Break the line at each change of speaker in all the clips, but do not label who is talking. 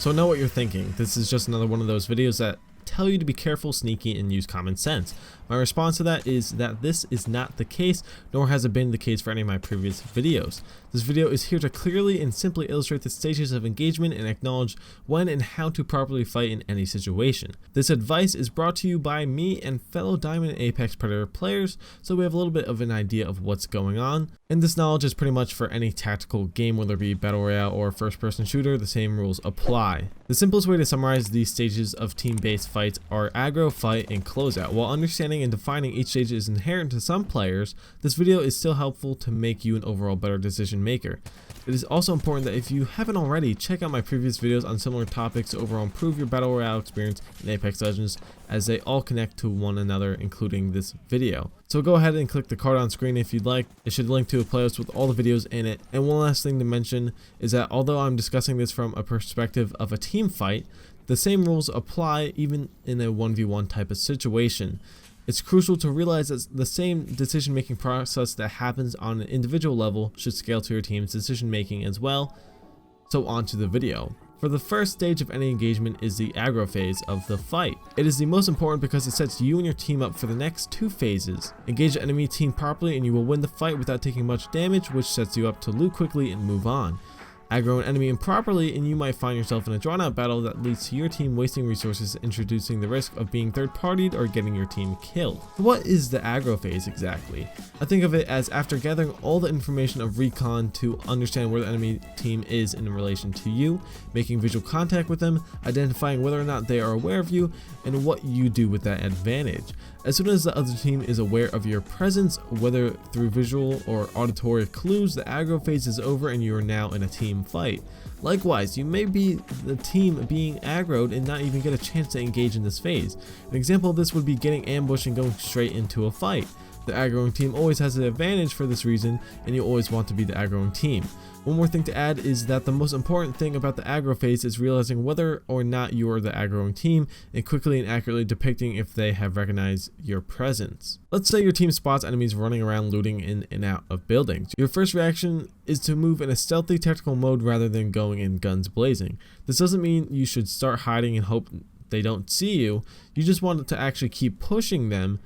So I know what you're thinking, this is just another one of those videos that tell you to be careful, sneaky, and use common sense. My response to that is that this is not the case, nor has it been the case for any of my previous videos. This video is here to clearly and simply illustrate the stages of engagement and acknowledge when and how to properly fight in any situation. This advice is brought to you by me and fellow Diamond and Apex Predator players, so we have a little bit of an idea of what's going on. And this knowledge is pretty much for any tactical game, whether it be Battle Royale or first-person shooter, the same rules apply. The simplest way to summarize these stages of team-based fights are aggro, fight, and closeout. While understanding and defining each stage is inherent to some players, this video is still helpful to make you an overall better decision maker. It is also important that if you haven't already, check out my previous videos on similar topics to overall improve your Battle Royale experience in Apex Legends, as they all connect to one another, including this video. So go ahead and click the card on screen if you'd like. It should link to a playlist with all the videos in it. And one last thing to mention is that although I'm discussing this from a perspective of a team fight, the same rules apply even in a 1v1 type of situation. It's crucial to realize that the same decision-making process that happens on an individual level should scale to your team's decision-making as well. So on to the video. For the first stage of any engagement is the aggro phase of the fight. It is the most important because it sets you and your team up for the next two phases. Engage the enemy team properly and you will win the fight without taking much damage, which sets you up to loot quickly and move on. Aggro an enemy improperly and you might find yourself in a drawn out battle that leads to your team wasting resources, introducing the risk of being third partied or getting your team killed. What is the aggro phase exactly? I think of it as after gathering all the information of recon to understand where the enemy team is in relation to you, making visual contact with them, identifying whether or not they are aware of you, and what you do with that advantage. As soon as the other team is aware of your presence, whether through visual or auditory clues, the aggro phase is over and you are now in a team fight. Likewise, you may be the team being aggroed and not even get a chance to engage in this phase. An example of this would be getting ambushed and going straight into a fight. The aggroing team always has the advantage for this reason, and you always want to be the aggroing team. One more thing to add is that the most important thing about the aggro phase is realizing whether or not you are the aggroing team and quickly and accurately depicting if they have recognized your presence. Let's say your team spots enemies running around looting in and out of buildings. Your first reaction is to move in a stealthy tactical mode rather than going in guns blazing. This doesn't mean you should start hiding and hope they don't see you. You just want to actually keep pushing them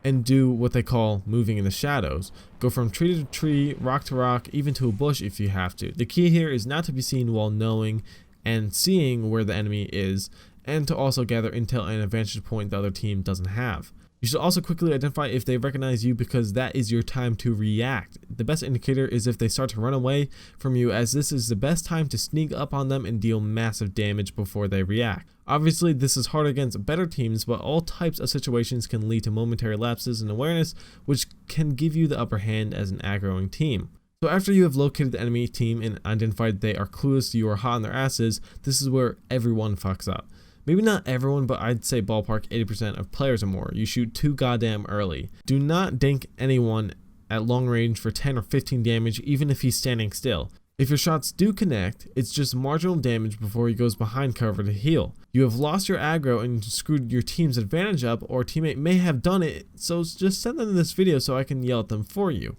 and do what they call moving in the shadows. Go from tree to tree, rock to rock, even to a bush if you have to. The key here is not to be seen while knowing and seeing where the enemy is, and to also gather intel and a vantage point the other team doesn't have. You should also quickly identify if they recognize you, because that is your time to react. The best indicator is if they start to run away from you, as this is the best time to sneak up on them and deal massive damage before they react. Obviously, this is hard against better teams, but all types of situations can lead to momentary lapses in awareness, which can give you the upper hand as an aggroing team. So after you have located the enemy team and identified they are clueless you are hot on their asses, this is where everyone fucks up. Maybe not everyone, but I'd say ballpark 80% of players or more. You shoot too goddamn early. Do not dink anyone at long range for 10 or 15 damage, even if he's standing still. If your shots do connect, it's just marginal damage before he goes behind cover to heal. You have lost your aggro and screwed your team's advantage up, or a teammate may have done it, so just send them this video so I can yell at them for you.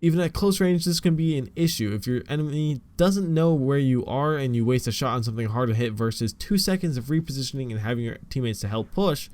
Even at close range, this can be an issue. If your enemy doesn't know where you are and you waste a shot on something hard to hit versus 2 seconds of repositioning and having your teammates to help push,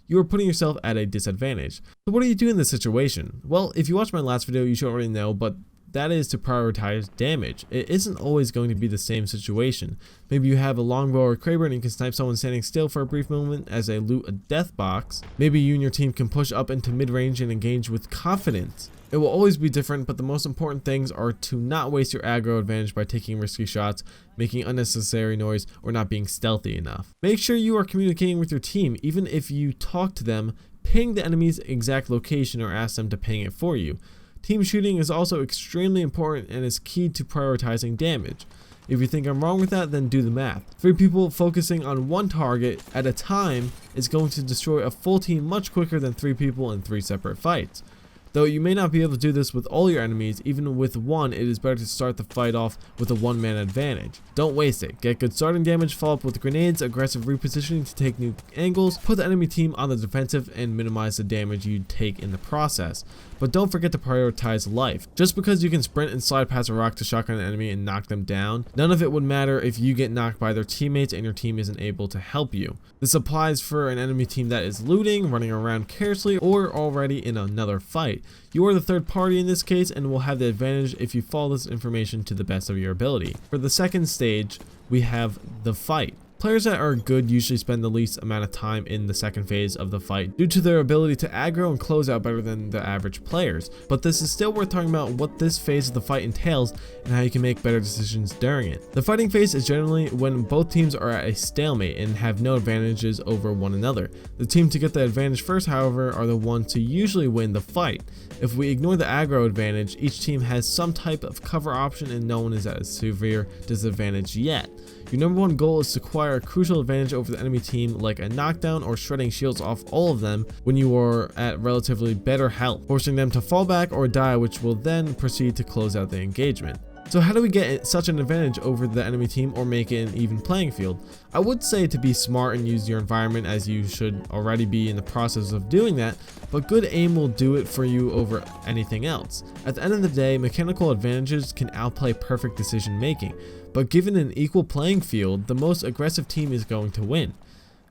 you are putting yourself at a disadvantage. So what do you do in this situation? Well, if you watched my last video, you should already know, but that is to prioritize damage. It isn't always going to be the same situation. Maybe you have a longbow or Kraber and you can snipe someone standing still for a brief moment as they loot a death box. Maybe you and your team can push up into mid-range and engage with confidence. It will always be different, but the most important things are to not waste your aggro advantage by taking risky shots, making unnecessary noise, or not being stealthy enough. Make sure you are communicating with your team. Even if you talk to them, ping the enemy's exact location or ask them to ping it for you. Team shooting is also extremely important and is key to prioritizing damage. If you think I'm wrong with that, then do the math. 3 people focusing on one target at a time is going to destroy a full team much quicker than 3 people in 3 separate fights. Though you may not be able to do this with all your enemies, even with one, it is better to start the fight off with a one-man advantage. Don't waste it. Get good starting damage, follow up with grenades, aggressive repositioning to take new angles, put the enemy team on the defensive, and minimize the damage you take in the process. But don't forget to prioritize life. Just because you can sprint and slide past a rock to shotgun an enemy and knock them down, none of it would matter if you get knocked by their teammates and your team isn't able to help you. This applies for an enemy team that is looting, running around carelessly, or already in another fight. You are the third party in this case and will have the advantage if you follow this information to the best of your ability. For the second stage, we have the fight. Players that are good usually spend the least amount of time in the second phase of the fight due to their ability to aggro and close out better than the average players. But this is still worth talking about what this phase of the fight entails and how you can make better decisions during it. The fighting phase is generally when both teams are at a stalemate and have no advantages over one another. The team to get the advantage first, however, are the ones to usually win the fight. If we ignore the aggro advantage, each team has some type of cover option and no one is at a severe disadvantage yet. Your number one goal is to acquire a crucial advantage over the enemy team, like a knockdown or shredding shields off all of them when you are at relatively better health, forcing them to fall back or die, which will then proceed to close out the engagement. So how do we get such an advantage over the enemy team or make it an even playing field? I would say to be smart and use your environment, as you should already be in the process of doing that, but good aim will do it for you over anything else. At the end of the day, mechanical advantages can outplay perfect decision making, but given an equal playing field, the most aggressive team is going to win.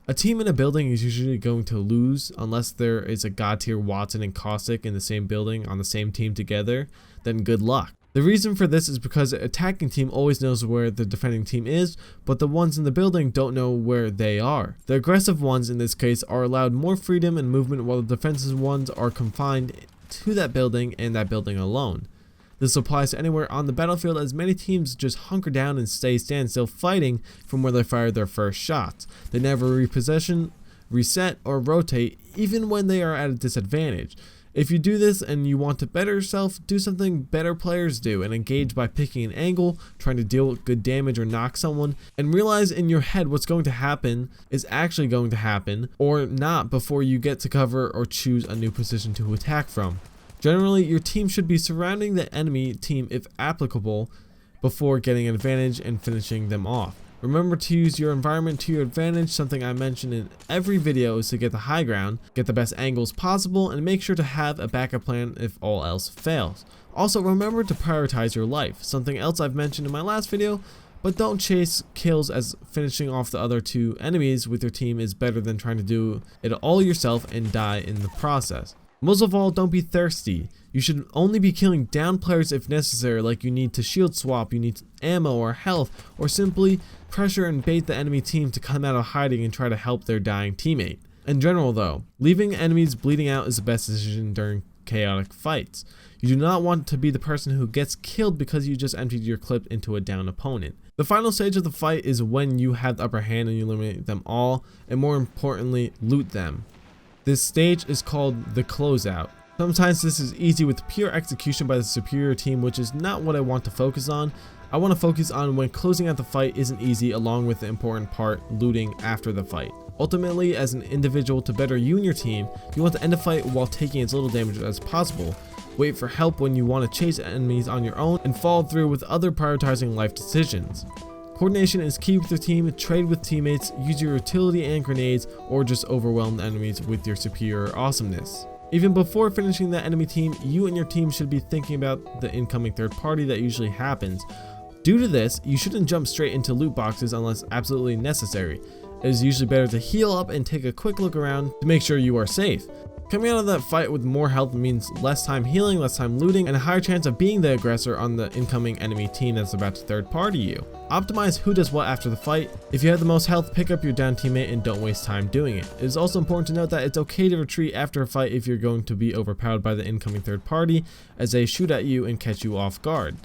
A team in a building is usually going to lose unless there is a god tier Watson and Caustic in the same building on the same team together, then good luck. The reason for this is because the attacking team always knows where the defending team is, but the ones in the building don't know where they are. The aggressive ones in this case are allowed more freedom and movement, while the defensive ones are confined to that building and that building alone. This applies to anywhere on the battlefield, as many teams just hunker down and stay standstill fighting from where they fired their first shots. They never reposition, reset, or rotate, even when they are at a disadvantage. If you do this and you want to better yourself, do something better players do and engage by picking an angle, trying to deal with good damage or knock someone, and realize in your head what's going to happen is actually going to happen or not before you get to cover or choose a new position to attack from. Generally, your team should be surrounding the enemy team if applicable before getting an advantage and finishing them off. Remember to use your environment to your advantage. Something I mentioned in every video is to get the high ground, get the best angles possible, and make sure to have a backup plan if all else fails. Also, remember to prioritize your life. Something else I've mentioned in my last video, but don't chase kills, as finishing off the other two enemies with your team is better than trying to do it all yourself and die in the process. Most of all, don't be thirsty. You should only be killing down players if necessary, like you need to shield swap, you need ammo or health, or simply pressure and bait the enemy team to come out of hiding and try to help their dying teammate. In general though, leaving enemies bleeding out is the best decision during chaotic fights. You do not want to be the person who gets killed because you just emptied your clip into a down opponent. The final stage of the fight is when you have the upper hand and you eliminate them all, and more importantly, loot them. This stage is called the closeout. Sometimes this is easy with pure execution by the superior team, which is not what I want to focus on. I want to focus on when closing out the fight isn't easy, along with the important part, looting after the fight. Ultimately, as an individual, to better you and your team, you want to end the fight while taking as little damage as possible. Wait for help when you want to chase enemies on your own, and follow through with other prioritizing life decisions. Coordination is key with your team. Trade with teammates, use your utility and grenades, or just overwhelm the enemies with your superior awesomeness. Even before finishing the enemy team, you and your team should be thinking about the incoming third party that usually happens. Due to this, you shouldn't jump straight into loot boxes unless absolutely necessary. It is usually better to heal up and take a quick look around to make sure you are safe. Coming out of that fight with more health means less time healing, less time looting, and a higher chance of being the aggressor on the incoming enemy team that's about to third party you. Optimize who does what after the fight. If you have the most health, pick up your down teammate and don't waste time doing it. It is also important to note that it's okay to retreat after a fight if you're going to be overpowered by the incoming third party, as they shoot at you and catch you off guard.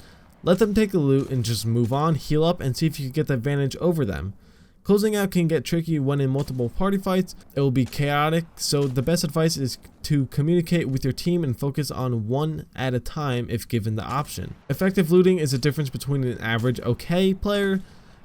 Let them take the loot and just move on, heal up, and see if you can get the advantage over them. Closing out can get tricky when in multiple party fights. It will be chaotic, so the best advice is to communicate with your team and focus on one at a time if given the option. Effective looting is the difference between an average okay player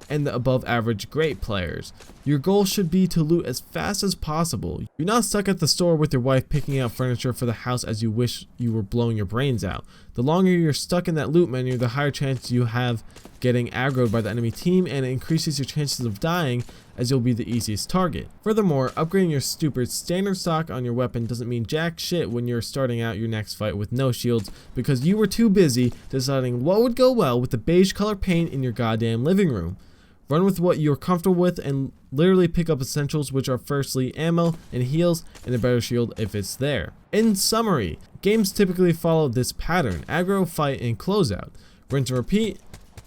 and the above average great players. Your goal should be to loot as fast as possible. You're not stuck at the store with your wife picking out furniture for the house as you wish you were blowing your brains out. The longer you're stuck in that loot menu, the higher chance you have getting aggroed by the enemy team, and it increases your chances of dying as you'll be the easiest target. Furthermore, upgrading your stupid standard stock on your weapon doesn't mean jack shit when you're starting out your next fight with no shields because you were too busy deciding what would go well with the beige color paint in your goddamn living room. Run with what you're comfortable with and literally pick up essentials, which are firstly ammo and heals and a better shield if it's there. In summary, games typically follow this pattern: aggro, fight, and closeout. Rinse and repeat,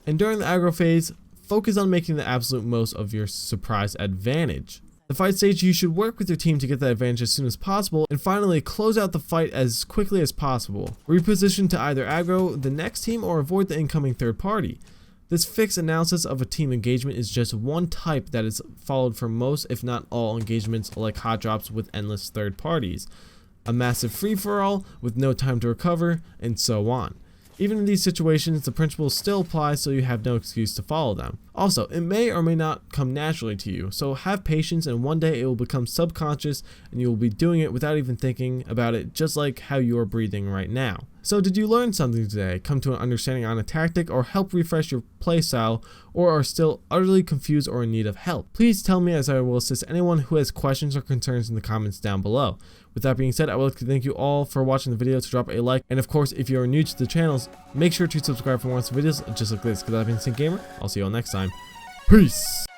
and during the aggro phase, focus on making the absolute most of your surprise advantage. The fight stage, you should work with your team to get that advantage as soon as possible, and finally close out the fight as quickly as possible. Reposition to either aggro the next team or avoid the incoming third party. This fixed analysis of a team engagement is just one type that is followed for most, if not all, engagements like hot drops with endless third parties, a massive free-for-all with no time to recover, and so on. Even in these situations, the principles still apply, so you have no excuse to follow them. Also, it may or may not come naturally to you, so have patience, and one day it will become subconscious and you will be doing it without even thinking about it, just like how you are breathing right now. So did you learn something today, come to an understanding on a tactic, or help refresh your playstyle, or are still utterly confused or in need of help? Please tell me, as I will assist anyone who has questions or concerns in the comments down below. With that being said, I would like to thank you all for watching the video, to drop a like, and of course, if you are new to the channel, make sure to subscribe for more videos just like this. Because I've been Sync Gamer, I'll see you all next time. Peace!